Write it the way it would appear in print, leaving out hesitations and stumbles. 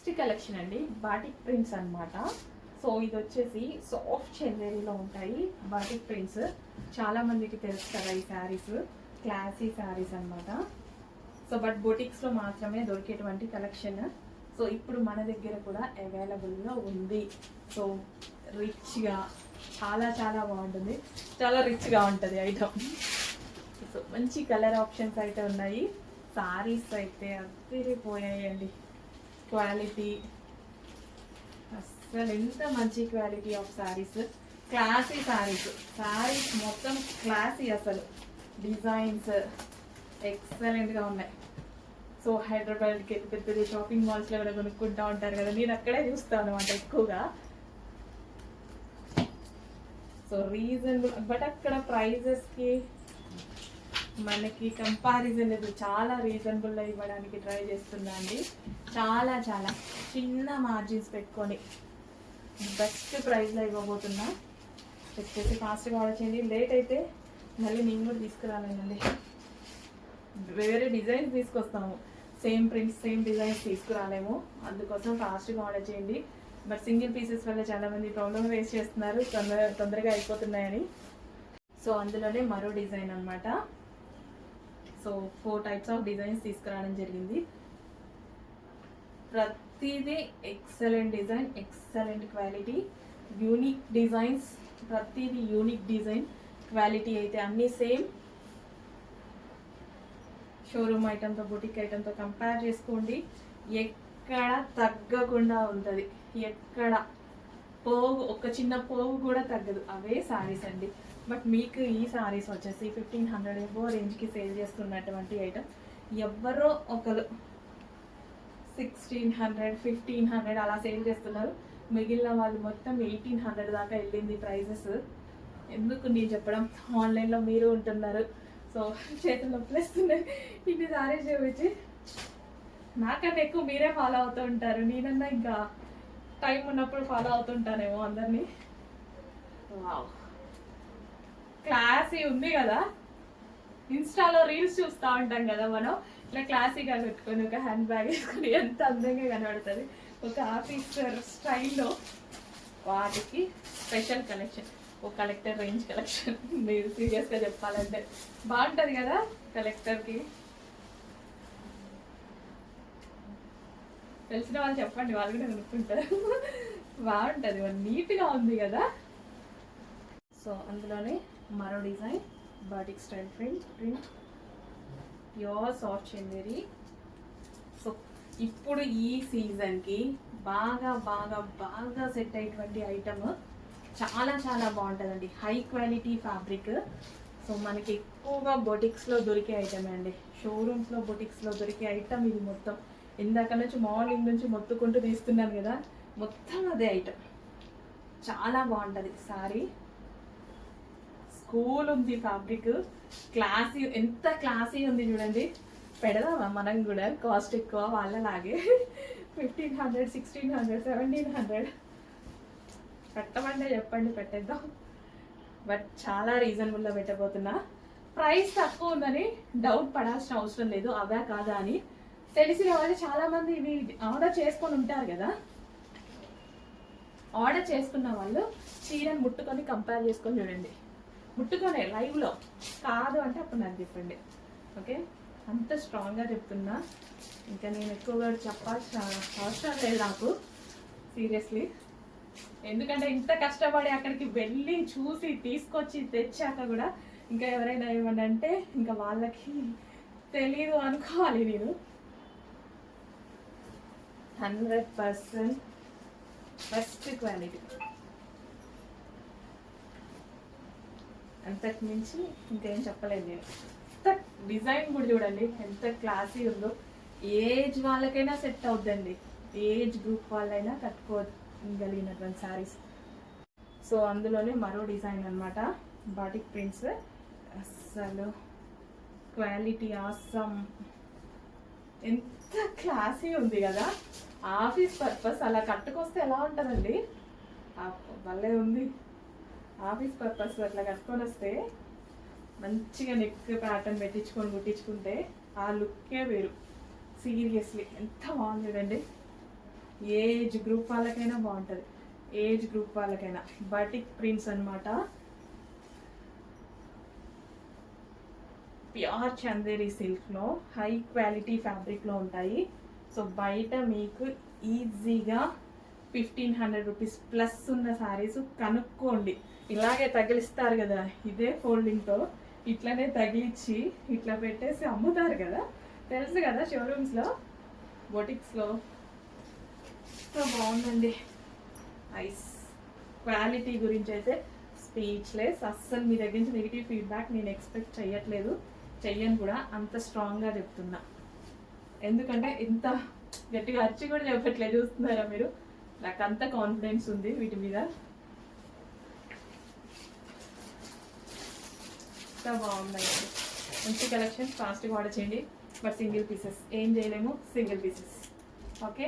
Next collection అండి batik prints అన్నమాట. So ఇది వచ్చేసి సాఫ్ట్ చందేరీలో ఉంటాయి బాటిక్ ప్రింట్స్. చాలా మందికి తెలుసు కదా ఈ శారీస్, క్లాసీ శారీస్ అన్నమాట. సో బట్ బొటిక్స్లో మాత్రమే దొరికేటువంటి కలెక్షన్. సో ఇప్పుడు మన దగ్గర కూడా అవైలబుల్గా ఉంది. సో రిచ్గా చాలా చాలా బాగుంటుంది, చాలా రిచ్గా ఉంటుంది ఐటమ్. సో మంచి కలర్ ఆప్షన్స్ అయితే ఉన్నాయి. సారీస్ అయితే అదిరిపోయాయండి. క్వాలిటీ అసలు ఎంత మంచి quality of saris, classy saris. Saris మొత్తం క్లాసీ, అసలు డిజైన్స్ ఎక్సలెంట్గా ఉన్నాయి. సో హైదరాబాద్కి వెళ్ళి పెద్ద పెద్ద షాపింగ్ మాల్స్లో కూడా కొనుక్కుంటూ ఉంటారు కదా, నేను అక్కడే చూస్తాను అనమాట ఎక్కువగా. సో రీజనబుల్, బట్ అక్కడ ప్రైజెస్కి మనకి కంపారిజన్ లేదు, చాలా రీజనబుల్గా ఇవ్వడానికి ట్రై చేస్తున్నా అండి. చాలా చాలా చిన్న మార్జిన్స్ పెట్టుకొని బెస్ట్ ప్రైస్లో ఇవ్వబోతున్నా. వచ్చేసి ఫాస్ట్గా ఆర్డర్ చేయండి. లేట్ అయితే మళ్ళీ నేను కూడా తీసుకురాలేనండి, వేరే డిజైన్స్ తీసుకొస్తాము. సేమ్ ప్రింట్స్ సేమ్ డిజైన్స్ తీసుకురాలేము, అందుకోసం ఫాస్ట్గా ఆర్డర్ చేయండి. బట్ సింగిల్ పీసెస్ వల్ల చాలామంది ప్రాబ్లమ్ ఫేస్ చేస్తున్నారు, తొందరగా అయిపోతున్నాయని. సో అందులోనే మరో డిజైన్ అనమాట. సో 4 టైప్స్ ఆఫ్ డిజైన్స్ తీసుకురావడం జరిగింది. ప్రతిదీ excellent design, excellent quality, unique designs. ప్రతిదీ యూనిక్ డిజైన్, క్వాలిటీ అయితే అన్నీ సేమ్. షోరూమ్ ఐటమ్తో బొటిక్ ఐటమ్తో కంపేర్ చేసుకోండి, ఎక్కడ తగ్గకుండా ఉంటుంది. ఎక్కడ పోగు, ఒక చిన్న పోగు కూడా తగ్గదు. అవే సారీస్ అండి. బట్ మీకు ఈ సారీస్ వచ్చేసి 1500 ఎబో రేంజ్కి సేల్ చేస్తున్నటువంటి ఐటమ్. ఎవరో ఒకరు 1600, 1500 అలా సేల్ చేస్తున్నారు. మిగిలిన వాళ్ళు మొత్తం 1800 దాకా వెళ్ళింది ప్రైజెస్. ఎందుకు నేను చెప్పడం, ఆన్లైన్లో మీరు ఉంటున్నారు. సో చేతులు నొప్పిస్తున్నాయి ఇన్ని సారీస్ చూపించి. నాకన్నా ఎక్కువ మీరే ఫాలో అవుతూ ఉంటారు, నేనన్నా ఇంకా టైం ఉన్నప్పుడు ఫాలో అవుతుంటానేమో అందరినీ. వావ్, క్లాసీ ఉంది కదా. ఇన్స్టాలో రీల్స్ చూస్తూ ఉంటాం కదా మనం, ఇట్లా క్లాసీగా పెట్టుకొని ఒక హ్యాండ్ బ్యాగ్ వేసుకొని ఎంత అందంగా కనబడుతుంది. ఒక ఆఫీసర్ స్టైల్లో. వాటికి స్పెషల్ కలెక్షన్, ఒక కలెక్టర్ రేంజ్ కలెక్షన్. మీరు సీరియస్గా చెప్పాలంటే బాగుంటుంది కదా కలెక్టర్కి. తెలిసిన వాళ్ళు చెప్పండి, వాళ్ళు కూడా కొనుక్కుంటారు. బాగుంటుంది, నీట్గా ఉంది కదా. సో అందులోనే మరో design batik style print pure soft Chanderi. So ఇప్పుడు ఈ సీజన్కి బాగా బాగా బాగా సెట్ అయ్యేటువంటి ఐటమ్, చాలా చాలా బాగుంటుందండి. High quality fabric. సో మనకి ఎక్కువగా బొటిక్స్లో దొరికే ఐటమే అండి, షోరూమ్స్లో బొటిక్స్లో దొరికే ఐటమ్ ఇది మొత్తం. ఇందాక నుంచి మార్నింగ్ నుంచి మొత్తుకుంటూ తీస్తున్నాను కదా, మొత్తం అదే ఐటమ్. చాలా బాగుంటుంది సారీ. కూల్ ఉంది ఫ్యాబ్రిక్, క్లాసీ, ఎంత క్లాసీ ఉంది చూడండి. పెడదామా మనం కూడా, కాస్ట్ ఎక్కువ వాళ్ళలాగే. 1500, 1600, 1700 పెట్టమంటే చెప్పండి, పెట్టేద్దాం. బట్ చాలా రీజనబుల్గా పెట్టబోతున్నా. ప్రైస్ తక్కువ ఉందని డౌట్ పడాల్సిన అవసరం లేదు, అవే కాదా అని. తెలిసిన వాళ్ళు చాలామంది ఇవి ఆర్డర్ చేసుకొని ఉంటారు కదా. ఆర్డర్ చేసుకున్న వాళ్ళు చీరను ముట్టుకొని కంపేర్ చేసుకొని చూడండి. ముట్టుకొనే లైవ్లో, కాదు అంటే అప్పుడు నాకు చెప్పండి. ఓకే, అంత స్ట్రాంగ్గా చెప్తున్నా. ఇంకా నేను ఎక్కువగా చెప్పాల్సిన అవసరం లేదు నాకు, సీరియస్లీ. ఎందుకంటే ఇంత కష్టపడి అక్కడికి వెళ్ళి చూసి తీసుకొచ్చి తెచ్చాక కూడా ఇంకా ఎవరైనా ఏమన్నా అంటే ఇంకా వాళ్ళకి తెలీదు అనుకోవాలి. నేను 100% బెస్ట్ క్వాలిటీ, అంతకు మించి ఇంకేం చెప్పలేదు నేను. ఎంత డిజైన్ కూడా చూడండి ఎంత క్లాసీ ఉందో. ఏజ్ వాళ్ళకైనా సెట్ అవుద్దండి, ఏజ్ గ్రూప్ వాళ్ళైనా కట్టుకోగలిగినటువంటి శారీస్. సో అందులోనే మరో డిజైన్ అనమాట, బాటిక్ ప్రింట్స్. అసలు క్వాలిటీ ఆసమ్, ఎంత క్లాసీ ఉంది కదా. ఆఫీస్ పర్పస్ అలా కట్టుకొస్తే ఎలా ఉంటుందండి, భలే ఉంది. ఆఫీస్ పర్పస్ అట్లా కట్టుకొని వస్తే మంచిగా నెక్ ప్యాటర్న్ పెట్టించుకొని కుట్టించుకుంటే ఆ లుక్కే వేరు. సీరియస్లీ ఎంత బాగుంది చూడండి. ఏజ్ గ్రూప్ వాళ్ళకైనా బాగుంటుంది, ఏజ్ గ్రూప్ వాళ్ళకైనా. బాటిక్ ప్రింట్స్ అన్నమాట, ప్యూర్ చందేరి సిల్క్లో హై క్వాలిటీ ఫ్యాబ్రిక్లో ఉంటాయి. సో బయట మీకు ఈజీగా 1500 రూపీస్ ప్లస్ ఉన్న శారీస్ కనుక్కోండి. ఇలాగే తగిలిస్తారు కదా, ఇదే ఫోల్డింగ్తో ఇట్లనే తగిలిచ్చి ఇట్లా పెట్టేసి అమ్ముతారు కదా, తెలుసు కదా షోరూమ్స్లో, బొటిక్స్లో. సో బాగుందండి, ఐస్ క్వాలిటీ గురించి అయితే స్పీచ్లెస్. అస్సలు మీ దగ్గర నుంచి నెగిటివ్ ఫీడ్బ్యాక్ నేను ఎక్స్పెక్ట్ చెయ్యను కూడా, అంత స్ట్రాంగ్గా చెప్తున్నా. ఎందుకంటే ఇంత గట్టిగా అరిచి కూడా చెప్పట్లేదు, చూస్తున్నారా మీరు, నాకు అంత కాన్ఫిడెన్స్ ఉంది వీటి మీద. ఎంత బాగుందండి, మంచి కలెక్షన్, ఫాస్ట్గా ఆర్డర్ చేయండి. బట్ సింగిల్ పీసెస్, ఏం చేయలేము, సింగిల్ పీసెస్. ఓకే.